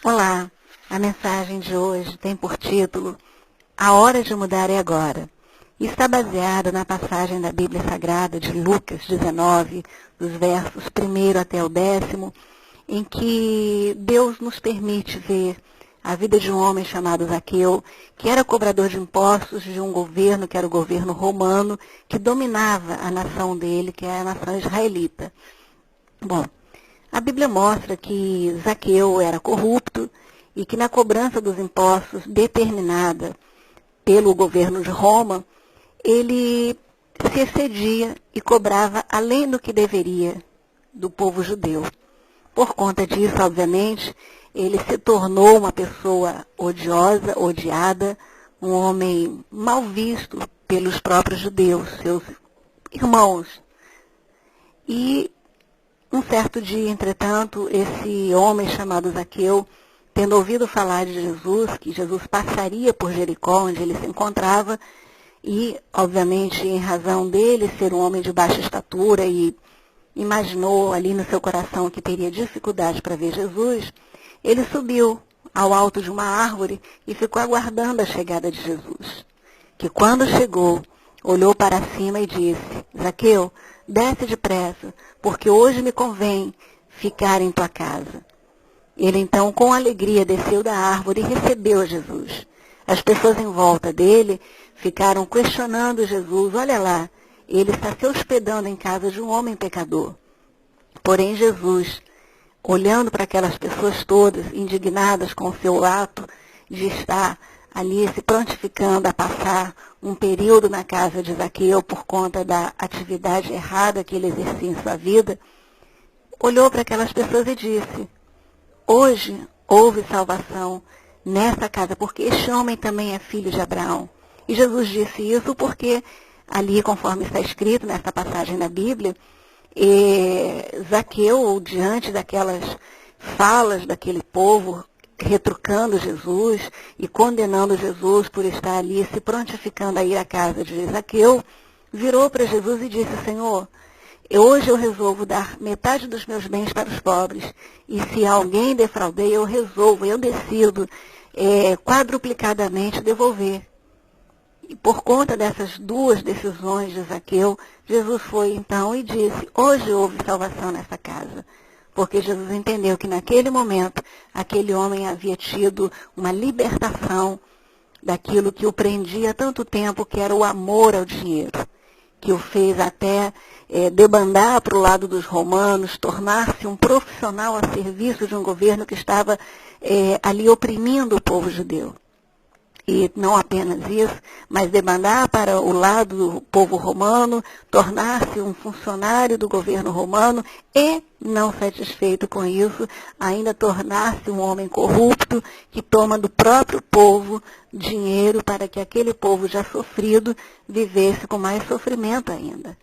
Olá, a mensagem de hoje tem por título A Hora de Mudar é Agora. E está baseada na passagem da Bíblia Sagrada de Lucas 19, dos versos 1 até o 10º, em que Deus nos permite ver a vida de um homem chamado Zaqueu, que era cobrador de impostos de um governo, que era o governo romano, que dominava a nação dele, que é a nação israelita. Bom, a Bíblia mostra que Zaqueu era corrupto e que na cobrança dos impostos determinada pelo governo de Roma, ele se excedia e cobrava além do que deveria do povo judeu. Por conta disso, obviamente, ele se tornou uma pessoa odiosa, odiada, um homem mal visto pelos próprios judeus, seus irmãos. E um certo dia, entretanto, esse homem chamado Zaqueu, tendo ouvido falar de Jesus, que Jesus passaria por Jericó, onde ele se encontrava, e, obviamente, em razão dele ser um homem de baixa estatura e imaginou ali no seu coração que teria dificuldade para ver Jesus, ele subiu ao alto de uma árvore e ficou aguardando a chegada de Jesus. Que quando chegou, olhou para cima e disse: Zaqueu, desce depressa, porque hoje me convém ficar em tua casa. Ele então, com alegria, desceu da árvore e recebeu Jesus. As pessoas em volta dele ficaram questionando Jesus: olha lá, ele está se hospedando em casa de um homem pecador. Porém, Jesus, olhando para aquelas pessoas todas, indignadas com o seu ato de estar ali se prontificando a passar um período na casa de Zaqueu por conta da atividade errada que ele exercia em sua vida, olhou para aquelas pessoas e disse: hoje houve salvação nessa casa, porque este homem também é filho de Abraão. E Jesus disse isso porque ali, conforme está escrito nessa passagem da Bíblia, Zaqueu, diante daquelas falas daquele povo, retrucando Jesus e condenando Jesus por estar ali se prontificando a ir à casa de Zaqueu, virou para Jesus e disse: Senhor, hoje eu resolvo dar metade dos meus bens para os pobres, e se alguém defraudei, eu decido quadruplicadamente devolver. E por conta dessas duas decisões de Zaqueu, Jesus foi então e disse: hoje houve salvação nessa casa. Porque Jesus entendeu que naquele momento, aquele homem havia tido uma libertação daquilo que o prendia há tanto tempo, que era o amor ao dinheiro, que o fez até debandar para o lado dos romanos, tornar-se um profissional a serviço de um governo que estava ali oprimindo o povo judeu. E não apenas isso, mas debandar para o lado do povo romano, tornar-se um funcionário do governo romano e, não satisfeito com isso, ainda tornar-se um homem corrupto que toma do próprio povo dinheiro para que aquele povo já sofrido vivesse com mais sofrimento ainda.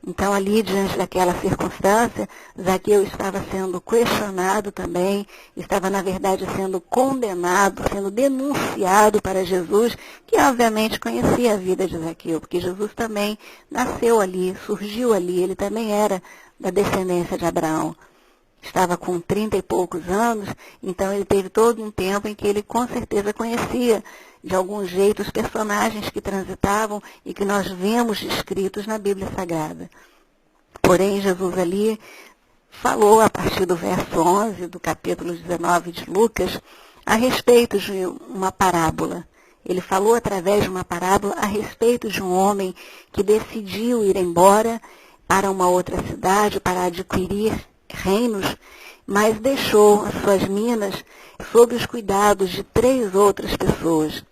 Então, ali, diante daquela circunstância, Zaqueu estava sendo questionado também, estava, na verdade, sendo condenado, sendo denunciado para Jesus, que obviamente conhecia a vida de Zaqueu, porque Jesus também nasceu ali, surgiu ali, ele também era da descendência de Abraão. Estava com 30 e poucos anos, então ele teve todo um tempo em que ele com certeza conhecia de algum jeito os personagens que transitavam e que nós vemos descritos na Bíblia Sagrada. Porém, Jesus ali falou a partir do verso 11 do capítulo 19 de Lucas a respeito de uma parábola. Ele falou através de uma parábola a respeito de um homem que decidiu ir embora para uma outra cidade para adquirir reinos, mas deixou as suas minas sob os cuidados de 3 outras pessoas.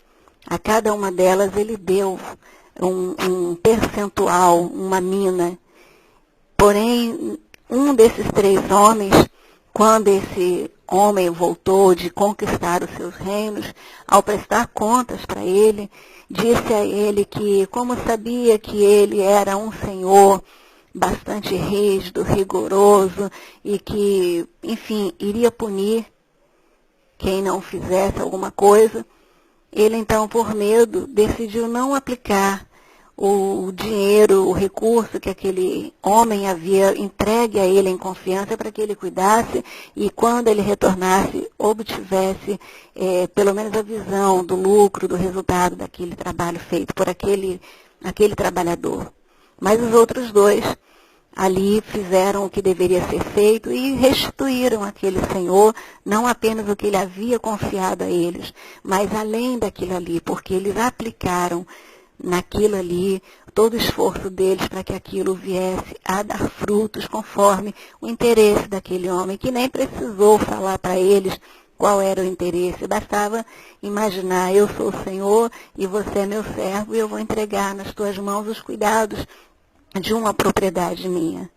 A cada uma delas ele deu um percentual, uma mina. Porém, um desses 3 homens, quando esse homem voltou de conquistar os seus reinos, ao prestar contas para ele, disse a ele que, como sabia que ele era um senhor bastante rígido, rigoroso, e que, enfim, iria punir quem não fizesse alguma coisa, ele então, por medo, decidiu não aplicar o dinheiro, o recurso que aquele homem havia entregue a ele em confiança para que ele cuidasse e quando ele retornasse, obtivesse pelo menos a visão do lucro, do resultado daquele trabalho feito por aquele trabalhador. Mas os outros dois ali fizeram o que deveria ser feito e restituíram àquele senhor não apenas o que ele havia confiado a eles, mas além daquilo ali, porque eles aplicaram naquilo ali todo o esforço deles para que aquilo viesse a dar frutos conforme o interesse daquele homem, que nem precisou falar para eles qual era o interesse, bastava imaginar: eu sou o Senhor e você é meu servo e eu vou entregar nas tuas mãos os cuidados de uma propriedade minha.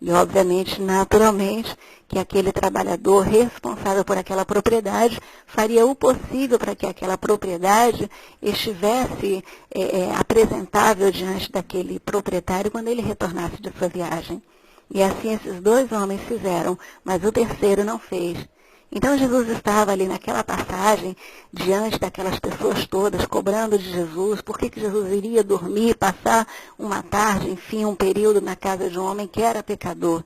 E, obviamente, naturalmente, que aquele trabalhador responsável por aquela propriedade faria o possível para que aquela propriedade estivesse apresentável diante daquele proprietário quando ele retornasse de sua viagem. E assim esses dois homens fizeram, mas o terceiro não fez. Então Jesus estava ali naquela passagem, diante daquelas pessoas todas, cobrando de Jesus, por que Jesus iria dormir, passar uma tarde, enfim, um período na casa de um homem que era pecador.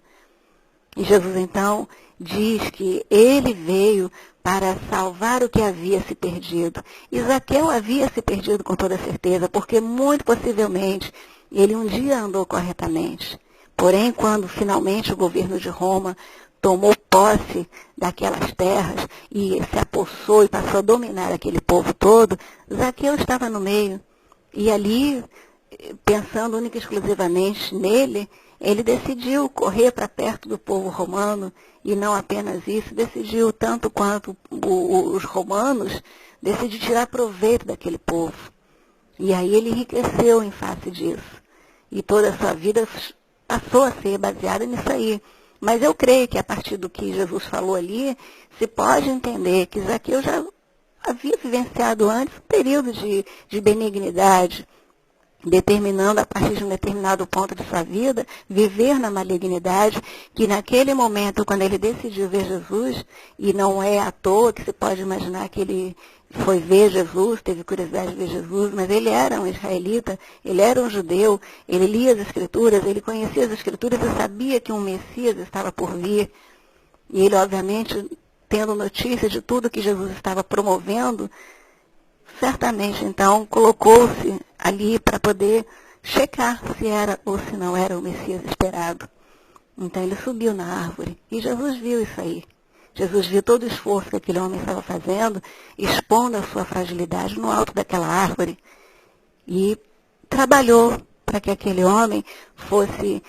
E Jesus então diz que ele veio para salvar o que havia se perdido. E Zaqueu havia se perdido com toda certeza, porque muito possivelmente ele um dia andou corretamente. Porém, quando finalmente o governo de Roma tomou posse daquelas terras e se apossou e passou a dominar aquele povo todo, Zaqueu estava no meio. E ali, pensando única e exclusivamente nele, ele decidiu correr para perto do povo romano, e não apenas isso, decidiu, tanto quanto os romanos, decidiu tirar proveito daquele povo. E aí ele enriqueceu em face disso. E toda a sua vida passou a ser baseada nisso aí. Mas eu creio que a partir do que Jesus falou ali, se pode entender que Zaqueu já havia vivenciado antes um período de benignidade, determinando a partir de um determinado ponto de sua vida, viver na malignidade, que naquele momento, quando ele decidiu ver Jesus, e não é à toa que se pode imaginar que ele foi ver Jesus, teve curiosidade de ver Jesus, mas ele era um israelita, ele era um judeu, ele lia as Escrituras, ele conhecia as Escrituras e sabia que um Messias estava por vir. E ele, obviamente, tendo notícia de tudo que Jesus estava promovendo, certamente, então, colocou-se ali para poder checar se era ou se não era o Messias esperado. Então, ele subiu na árvore e Jesus viu isso aí. Jesus viu todo o esforço que aquele homem estava fazendo, expondo a sua fragilidade no alto daquela árvore, e trabalhou para que aquele homem fosse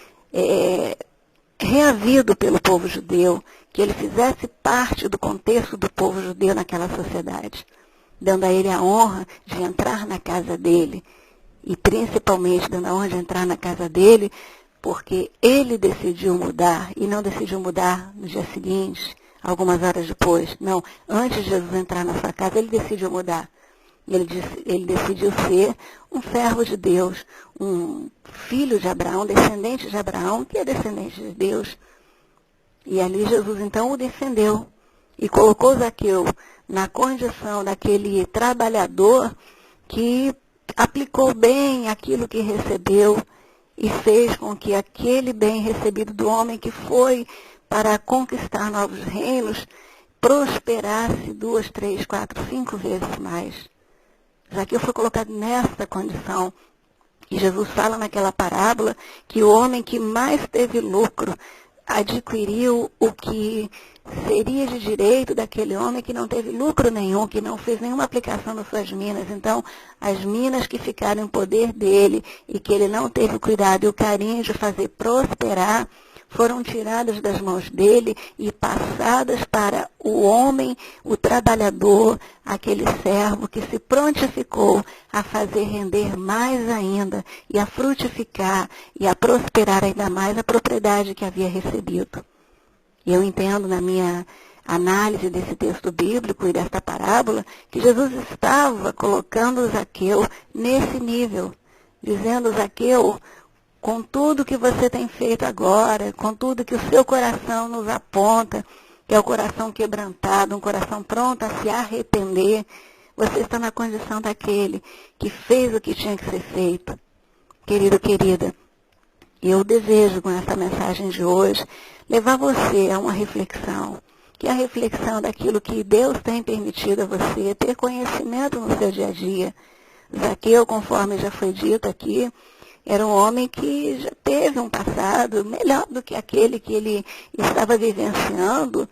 reavido pelo povo judeu, que ele fizesse parte do contexto do povo judeu naquela sociedade, dando a ele a honra de entrar na casa dele, e principalmente dando a honra de entrar na casa dele, porque ele decidiu mudar, e não decidiu mudar no dia seguinte, algumas horas depois. Não, antes de Jesus entrar na sua casa, ele decidiu mudar. Ele decidiu ser um servo de Deus, um filho de Abraão, descendente de Abraão, que é descendente de Deus. E ali Jesus então o defendeu e colocou Zaqueu na condição daquele trabalhador que aplicou bem aquilo que recebeu e fez com que aquele bem recebido do homem que foi para conquistar novos reinos prosperasse 2, 3, 4, 5 vezes mais. Zaqueu foi colocado nessa condição. E Jesus fala naquela parábola que o homem que mais teve lucro adquiriu o que seria de direito daquele homem que não teve lucro nenhum, que não fez nenhuma aplicação nas suas minas. Então, as minas que ficaram em poder dele e que ele não teve o cuidado e o carinho de fazer prosperar, foram tiradas das mãos dele e passadas para o homem, o trabalhador, aquele servo que se prontificou a fazer render mais ainda e a frutificar e a prosperar ainda mais a propriedade que havia recebido. E eu entendo na minha análise desse texto bíblico e desta parábola que Jesus estava colocando Zaqueu nesse nível, dizendo: Zaqueu, com tudo que você tem feito agora, com tudo que o seu coração nos aponta, que é o coração quebrantado, um coração pronto a se arrepender, você está na condição daquele que fez o que tinha que ser feito. querido, querida, eu desejo com essa mensagem de hoje levar você a uma reflexão, que é a reflexão daquilo que Deus tem permitido a você ter conhecimento no seu dia a dia. Zaqueu, conforme já foi dito aqui, era um homem que já teve um passado melhor do que aquele que ele estava vivenciando,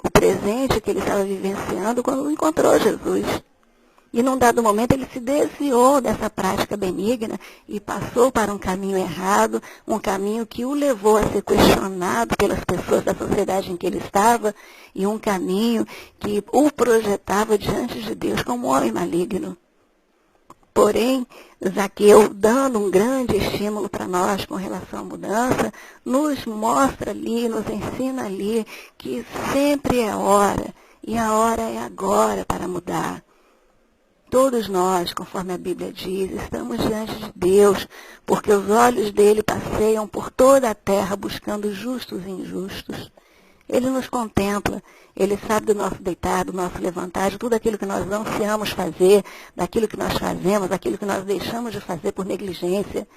o presente que ele estava vivenciando quando encontrou Jesus. E num dado momento ele se desviou dessa prática benigna e passou para um caminho errado, um caminho que o levou a ser questionado pelas pessoas da sociedade em que ele estava, e um caminho que o projetava diante de Deus como um homem maligno. Porém, Zaqueu, dando um grande estímulo para nós com relação à mudança, nos mostra ali, nos ensina ali que sempre é hora, e a hora é agora para mudar. Todos nós, conforme a Bíblia diz, estamos diante de Deus, porque os olhos dele passeiam por toda a terra buscando justos e injustos. Ele nos contempla, ele sabe do nosso deitar, do nosso levantar, de tudo aquilo que nós ansiamos fazer, daquilo que nós fazemos, daquilo que nós deixamos de fazer por negligência.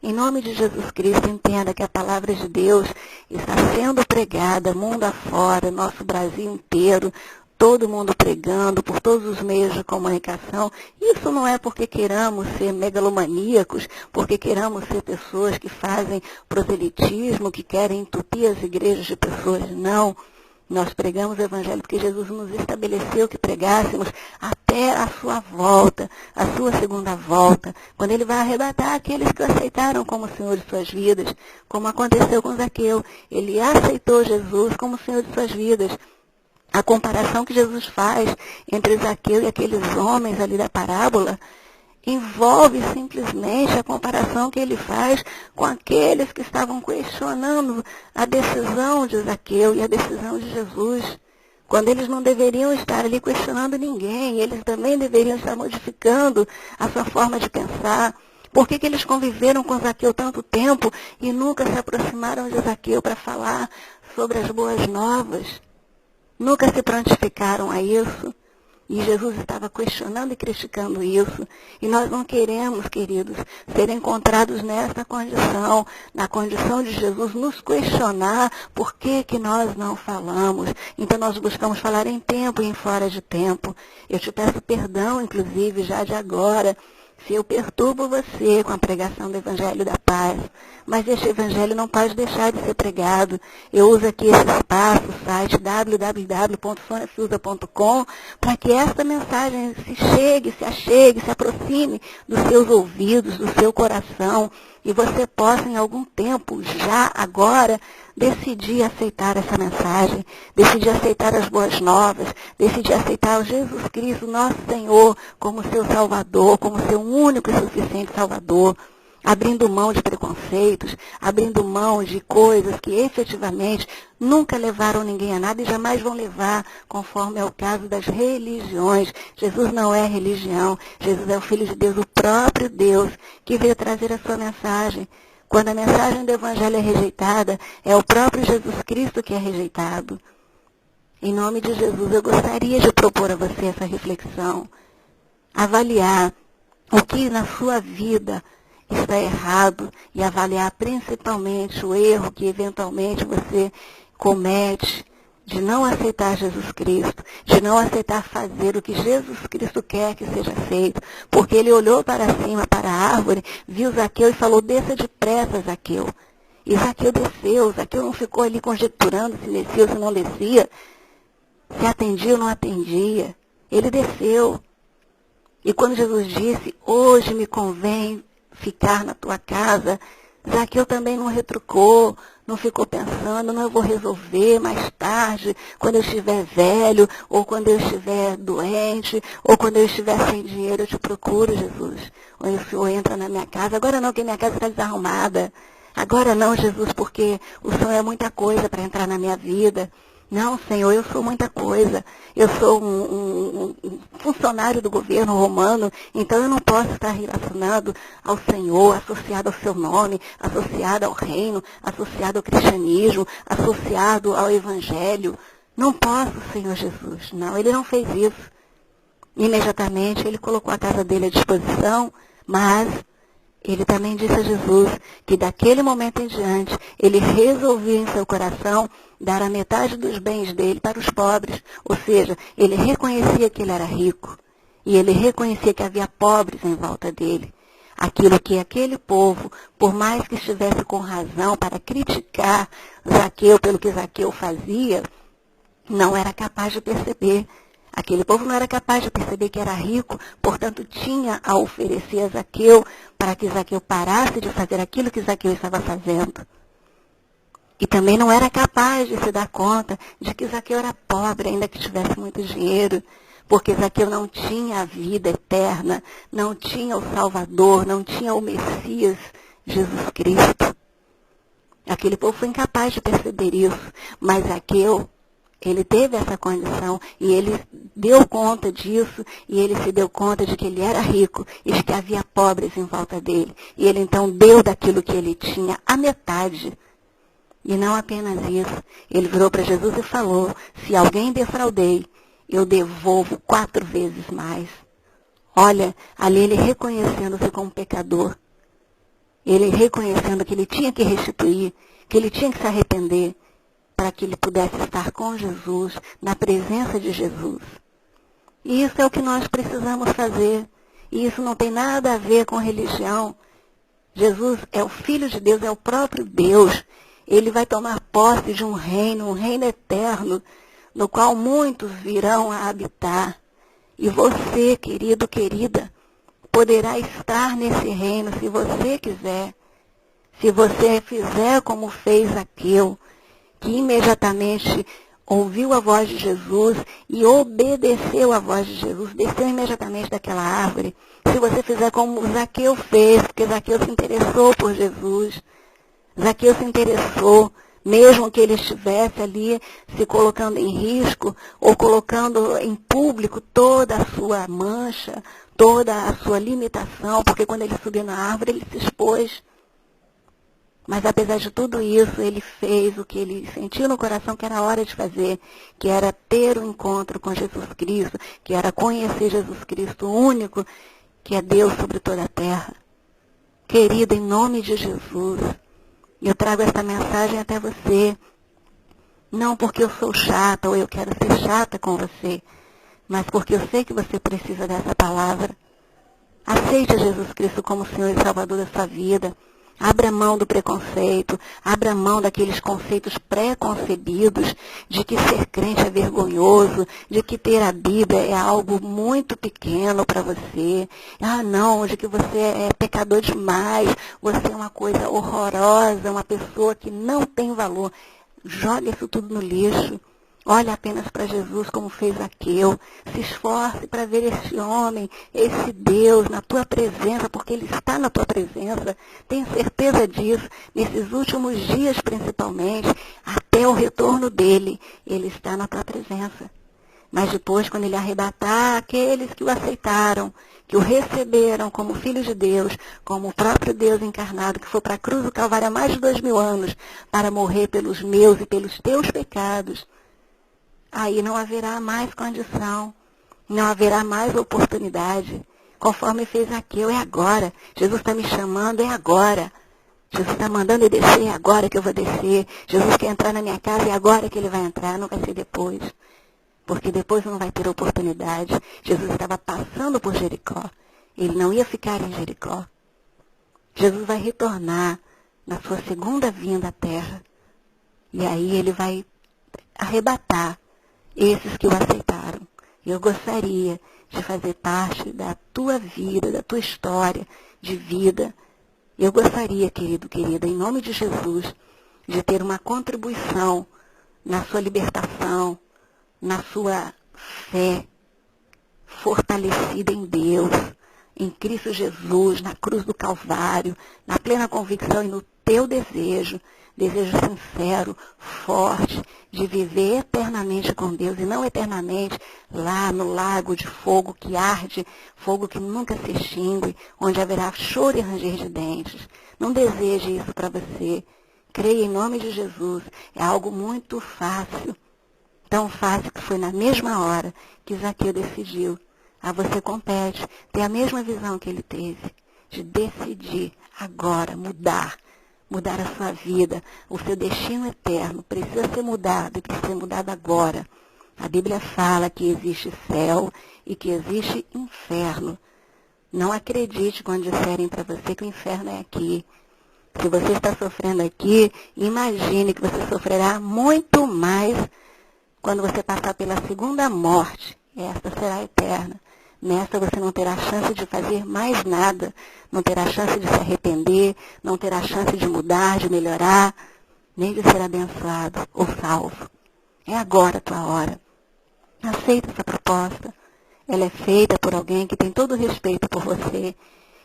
Em nome de Jesus Cristo, entenda que a palavra de Deus está sendo pregada mundo afora, nosso Brasil inteiro, todo mundo pregando por todos os meios de comunicação. Isso não é porque queiramos ser megalomaníacos, porque queiramos ser pessoas que fazem proselitismo, que querem entupir as igrejas de pessoas. Não. Nós pregamos o Evangelho porque Jesus nos estabeleceu que pregássemos até a sua volta, a sua segunda volta, quando ele vai arrebatar aqueles que o aceitaram como Senhor de suas vidas, como aconteceu com Zaqueu. Ele aceitou Jesus como Senhor de suas vidas. A comparação que Jesus faz entre Zaqueu e aqueles homens ali da parábola envolve simplesmente a comparação que ele faz com aqueles que estavam questionando a decisão de Zaqueu e a decisão de Jesus. Quando eles não deveriam estar ali questionando ninguém, eles também deveriam estar modificando a sua forma de pensar. Por que eles conviveram com Zaqueu tanto tempo e nunca se aproximaram de Zaqueu para falar sobre as boas novas? Nunca se prontificaram a isso. E Jesus estava questionando e criticando isso. E nós não queremos, queridos, ser encontrados nessa condição, na condição de Jesus nos questionar por que nós não falamos. Então nós buscamos falar em tempo e em fora de tempo. Eu te peço perdão, inclusive, já de agora, se eu perturbo você com a pregação do Evangelho da Paz. Mas este Evangelho não pode deixar de ser pregado. Eu uso aqui esse espaço, o site www.soniafiusa.com, para que esta mensagem se achegue, se aproxime dos seus ouvidos, do seu coração, e você possa, em algum tempo, já agora, decidir aceitar essa mensagem, decidir aceitar as boas novas, decidir aceitar o Jesus Cristo, nosso Senhor, como seu Salvador, como seu único e suficiente Salvador, abrindo mão de preconceitos, abrindo mão de coisas que efetivamente nunca levaram ninguém a nada e jamais vão levar, conforme é o caso das religiões. Jesus não é religião, Jesus é o Filho de Deus, o próprio Deus, que veio trazer a sua mensagem. Quando a mensagem do Evangelho é rejeitada, é o próprio Jesus Cristo que é rejeitado. Em nome de Jesus, eu gostaria de propor a você essa reflexão. Avaliar o que na sua vida está errado e avaliar principalmente o erro que eventualmente você comete de não aceitar Jesus Cristo, de não aceitar fazer o que Jesus Cristo quer que seja feito, porque ele olhou para cima, para a árvore, viu Zaqueu e falou: desça depressa, Zaqueu. E Zaqueu desceu, Zaqueu não ficou ali conjecturando se descia ou se não descia, se atendia ou não atendia. Ele desceu. E quando Jesus disse: hoje me convém ficar na tua casa, Zaqueu também não retrucou, não ficou pensando: não, eu vou resolver mais tarde, quando eu estiver velho, ou quando eu estiver doente, ou quando eu estiver sem dinheiro, eu te procuro, Jesus. Ou o Senhor entra na minha casa. Agora não, que minha casa está desarrumada. Agora não, Jesus, porque o Senhor é muita coisa para entrar na minha vida. Não, Senhor, eu sou muita coisa. Eu sou um funcionário do governo romano, então eu não posso estar relacionado ao Senhor, associado ao seu nome, associado ao reino, associado ao cristianismo, associado ao Evangelho. Não posso, Senhor Jesus. Não, ele não fez isso. Imediatamente ele colocou a casa dele à disposição, mas ele também disse a Jesus que daquele momento em diante, ele resolvia em seu coração dar a metade dos bens dele para os pobres. Ou seja, ele reconhecia que ele era rico. E ele reconhecia que havia pobres em volta dele. Aquilo que aquele povo, por mais que estivesse com razão para criticar Zaqueu pelo que Zaqueu fazia, não era capaz de perceber. Aquele povo não era capaz de perceber que era rico, portanto tinha a oferecer a Zaqueu para que Zaqueu parasse de fazer aquilo que Zaqueu estava fazendo. E também não era capaz de se dar conta de que Zaqueu era pobre, ainda que tivesse muito dinheiro, porque Zaqueu não tinha a vida eterna, não tinha o Salvador, não tinha o Messias, Jesus Cristo. Aquele povo foi incapaz de perceber isso, mas Zaqueu, ele teve essa condição e ele deu conta disso e ele se deu conta de que ele era rico e de que havia pobres em volta dele. E ele então deu daquilo que ele tinha a metade. E não apenas isso, ele virou para Jesus e falou, se alguém defraudei, eu devolvo 4 vezes mais. Olha, ali ele reconhecendo-se como pecador, ele reconhecendo que ele tinha que restituir, que ele tinha que se arrepender, para que ele pudesse estar com Jesus, na presença de Jesus. E isso é o que nós precisamos fazer. E isso não tem nada a ver com religião. Jesus é o Filho de Deus, é o próprio Deus. Ele vai tomar posse de um reino eterno, no qual muitos virão a habitar. E você, querido, querida, poderá estar nesse reino se você quiser. Se você fizer como fez Zaqueu, que imediatamente ouviu a voz de Jesus e obedeceu à voz de Jesus, desceu imediatamente daquela árvore. Se você fizer como Zaqueu fez, porque Zaqueu se interessou por Jesus, Zaqueu se interessou, mesmo que ele estivesse ali se colocando em risco ou colocando em público toda a sua mancha, toda a sua limitação, porque quando ele subiu na árvore ele se expôs. Mas apesar de tudo isso, ele fez o que ele sentiu no coração que era hora de fazer, que era ter um encontro com Jesus Cristo, que era conhecer Jesus Cristo, o único que é Deus sobre toda a terra. Querida, em nome de Jesus, eu trago esta mensagem até você, não porque eu sou chata ou eu quero ser chata com você, mas porque eu sei que você precisa dessa palavra. Aceite Jesus Cristo como Senhor e Salvador da sua vida. Abra mão do preconceito, abra mão daqueles conceitos pré-concebidos de que ser crente é vergonhoso, de que ter a Bíblia é algo muito pequeno para você. Ah, não, de que você é pecador demais, você é uma coisa horrorosa, uma pessoa que não tem valor. Jogue isso tudo no lixo. Olhe apenas para Jesus como fez Zaqueu. Se esforce para ver esse homem, esse Deus na tua presença, porque Ele está na tua presença. Tenha certeza disso. Nesses últimos dias, principalmente, até o retorno dEle, Ele está na tua presença. Mas depois, quando Ele arrebatar aqueles que o aceitaram, que o receberam como Filho de Deus, como o próprio Deus encarnado, que foi para a cruz do Calvário há mais de 2000 anos, para morrer pelos meus e pelos teus pecados, aí não haverá mais condição, não haverá mais oportunidade. Conforme fez Zaqueu, é agora. Jesus está me chamando, é agora. Jesus está mandando eu descer, é agora que eu vou descer. Jesus quer entrar na minha casa, é agora que Ele vai entrar, não vai ser depois. Porque depois não vai ter oportunidade. Jesus estava passando por Jericó. Ele não ia ficar em Jericó. Jesus vai retornar na sua segunda vinda à terra. E aí Ele vai arrebatar esses que o aceitaram. Eu gostaria de fazer parte da tua vida, da tua história de vida. Eu gostaria, querido, querida, em nome de Jesus, de ter uma contribuição na sua libertação, na sua fé fortalecida em Deus, em Cristo Jesus, na cruz do Calvário, na plena convicção e no teu desejo sincero, forte, de viver eternamente com Deus, e não eternamente lá no lago de fogo que arde, fogo que nunca se extingue, onde haverá choro e ranger de dentes. Não deseje isso para você. Creia em nome de Jesus. É algo muito fácil, tão fácil que foi na mesma hora que Zaqueu decidiu. A você compete ter a mesma visão que ele teve, de decidir agora mudar a sua vida, o seu destino eterno precisa ser mudado e precisa ser mudado agora. A Bíblia fala que existe céu e que existe inferno. Não acredite quando disserem para você que o inferno é aqui. Se você está sofrendo aqui, imagine que você sofrerá muito mais quando você passar pela segunda morte. Esta será eterna. Nessa você não terá chance de fazer mais nada, não terá chance de se arrepender, não terá chance de mudar, de melhorar, nem de ser abençoado ou salvo. É agora a tua hora. Aceita essa proposta. Ela é feita por alguém que tem todo o respeito por você,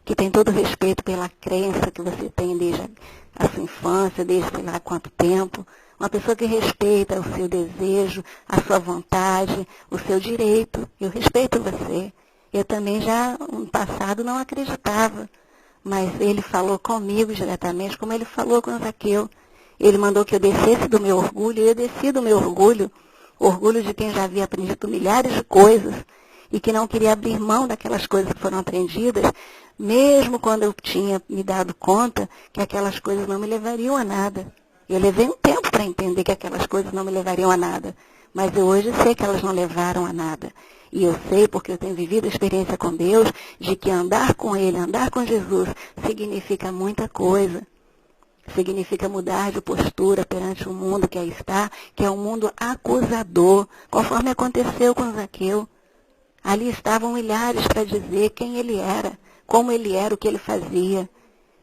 que tem todo o respeito pela crença que você tem desde a sua infância, desde sei lá quanto tempo. Uma pessoa que respeita o seu desejo, a sua vontade, o seu direito. Eu respeito você. Eu também já no passado não acreditava, mas ele falou comigo diretamente, como ele falou com Zaqueu. Ele mandou que eu descesse do meu orgulho, e eu desci do meu orgulho, orgulho de quem já havia aprendido milhares de coisas e que não queria abrir mão daquelas coisas que foram aprendidas, mesmo quando eu tinha me dado conta que aquelas coisas não me levariam a nada. Eu levei um tempo para entender que aquelas coisas não me levariam a nada, mas eu hoje sei que elas não levaram a nada. E eu sei, porque eu tenho vivido a experiência com Deus, de que andar com Ele, andar com Jesus, significa muita coisa. Significa mudar de postura perante o mundo que aí está, que é um mundo acusador, conforme aconteceu com Zaqueu. Ali estavam milhares para dizer quem ele era, como ele era, o que ele fazia.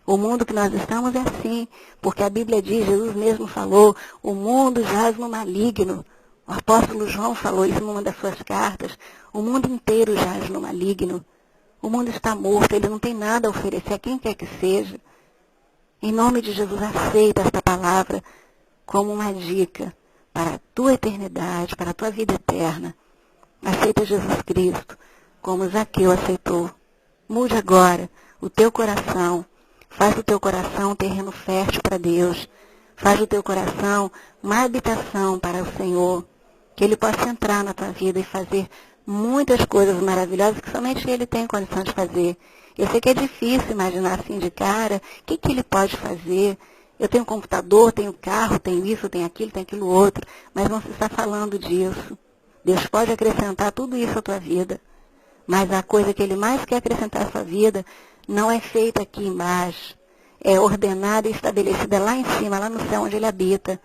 O mundo que nós estamos é assim, porque a Bíblia diz, Jesus mesmo falou, o mundo jaz no maligno. O apóstolo João falou isso numa das suas cartas. O mundo inteiro jaz no maligno. O mundo está morto, ele não tem nada a oferecer a quem quer que seja. Em nome de Jesus, aceita esta palavra como uma dica para a tua eternidade, para a tua vida eterna. Aceita Jesus Cristo como Zaqueu aceitou. Mude agora o teu coração. Faz do teu coração um terreno fértil para Deus. Faz do teu coração uma habitação para o Senhor. Que Ele possa entrar na tua vida e fazer muitas coisas maravilhosas que somente Ele tem condição de fazer. Eu sei que é difícil imaginar assim de cara, o que Ele pode fazer? Eu tenho computador, tenho carro, tenho isso, tenho aquilo outro, mas não se está falando disso. Deus pode acrescentar tudo isso à tua vida, mas a coisa que Ele mais quer acrescentar à sua vida não é feita aqui embaixo, é ordenada e estabelecida lá em cima, lá no céu onde Ele habita.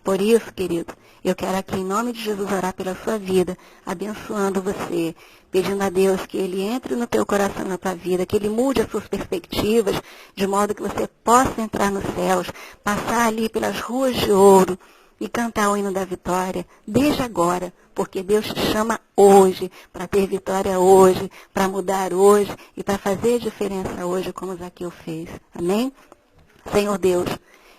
Por isso, querido, eu quero aqui em nome de Jesus orar pela sua vida, abençoando você, pedindo a Deus que Ele entre no teu coração, na tua vida, que Ele mude as suas perspectivas, de modo que você possa entrar nos céus, passar ali pelas ruas de ouro e cantar o hino da vitória, desde agora, porque Deus te chama hoje, para ter vitória hoje, para mudar hoje e para fazer diferença hoje, como Zaqueu fez. Amém? Senhor Deus,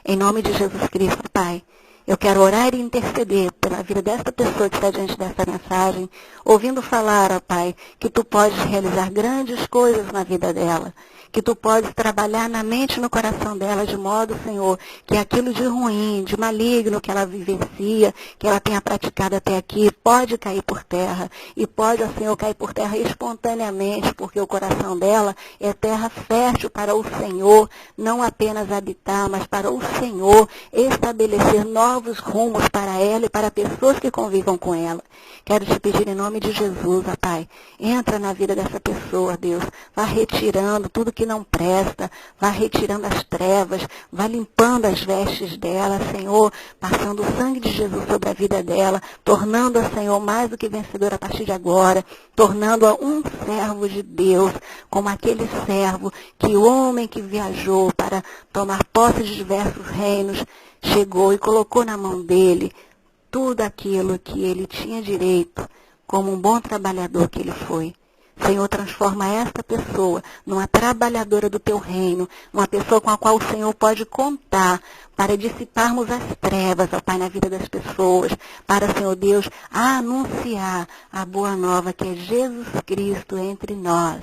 em nome de Jesus Cristo, Pai, eu quero orar e interceder pela vida desta pessoa que está diante dessa mensagem, ouvindo falar, ó Pai, que Tu podes realizar grandes coisas na vida dela, que Tu podes trabalhar na mente e no coração dela de modo, Senhor, que aquilo de ruim, de maligno que ela vivencia, que ela tenha praticado até aqui, pode cair por terra, e pode, ó Senhor, cair por terra espontaneamente, porque o coração dela é terra fértil para o Senhor, não apenas habitar, mas para o Senhor estabelecer novos rumos para ela e para pessoas que convivam com ela. Quero te pedir em nome de Jesus, ó Pai, entra na vida dessa pessoa, Deus, vá retirando tudo que não presta, vá retirando as trevas, vá limpando as vestes dela, Senhor, passando o sangue de Jesus sobre a vida dela, tornando-a, Senhor, mais do que vencedora a partir de agora, tornando-a um servo de Deus, como aquele servo que o homem que viajou para tomar posse de diversos reinos, chegou e colocou na mão dele tudo aquilo que ele tinha direito, como um bom trabalhador que ele foi. Senhor, transforma esta pessoa numa trabalhadora do Teu reino, uma pessoa com a qual o Senhor pode contar para dissiparmos as trevas, ó Pai, na vida das pessoas, para, Senhor Deus, anunciar a boa nova que é Jesus Cristo entre nós.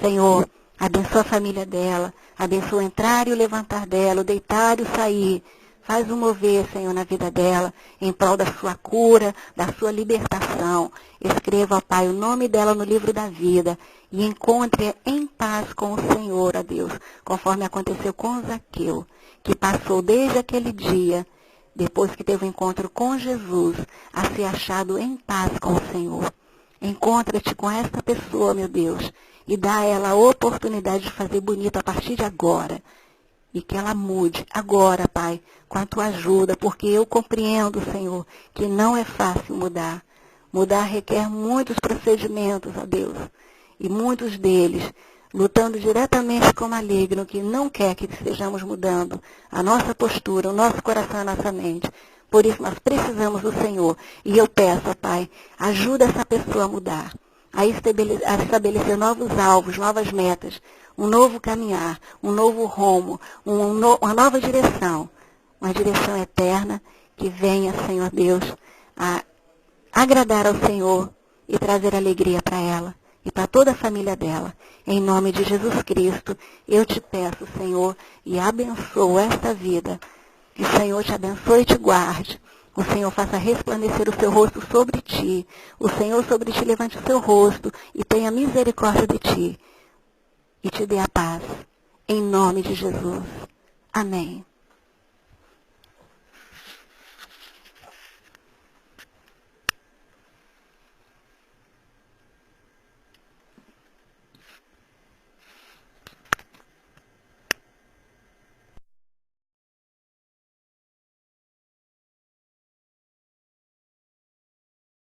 Senhor, abençoa a família dela, abençoa o entrar e o levantar dela, o deitar e o sair. Faz um mover, Senhor, na vida dela, em prol da sua cura, da sua libertação. Escreva, ó Pai, o nome dela no livro da vida e encontre-a em paz com o Senhor, ó Deus, conforme aconteceu com Zaqueu, que passou desde aquele dia, depois que teve um encontro com Jesus, a ser achado em paz com o Senhor. Encontra-te com esta pessoa, meu Deus, e dá a ela a oportunidade de fazer bonito a partir de agora. E que ela mude agora, Pai, com a tua ajuda, porque eu compreendo, Senhor, que não é fácil mudar. Mudar requer muitos procedimentos, ó Deus, e muitos deles lutando diretamente com o maligno, que não quer que estejamos mudando a nossa postura, o nosso coração, a nossa mente. Por isso nós precisamos do Senhor. E eu peço, ó Pai, ajuda essa pessoa a mudar, a estabelecer novos alvos, novas metas, um novo caminhar, um novo rumo, uma nova direção, uma direção eterna que venha, Senhor Deus, a agradar ao Senhor e trazer alegria para ela e para toda a família dela. Em nome de Jesus Cristo, eu te peço, Senhor, e abençoo esta vida. Que o Senhor te abençoe e te guarde. O Senhor faça resplandecer o seu rosto sobre ti. O Senhor sobre ti levante o seu rosto e tenha misericórdia de ti. E te dê a paz. Em nome de Jesus. Amém.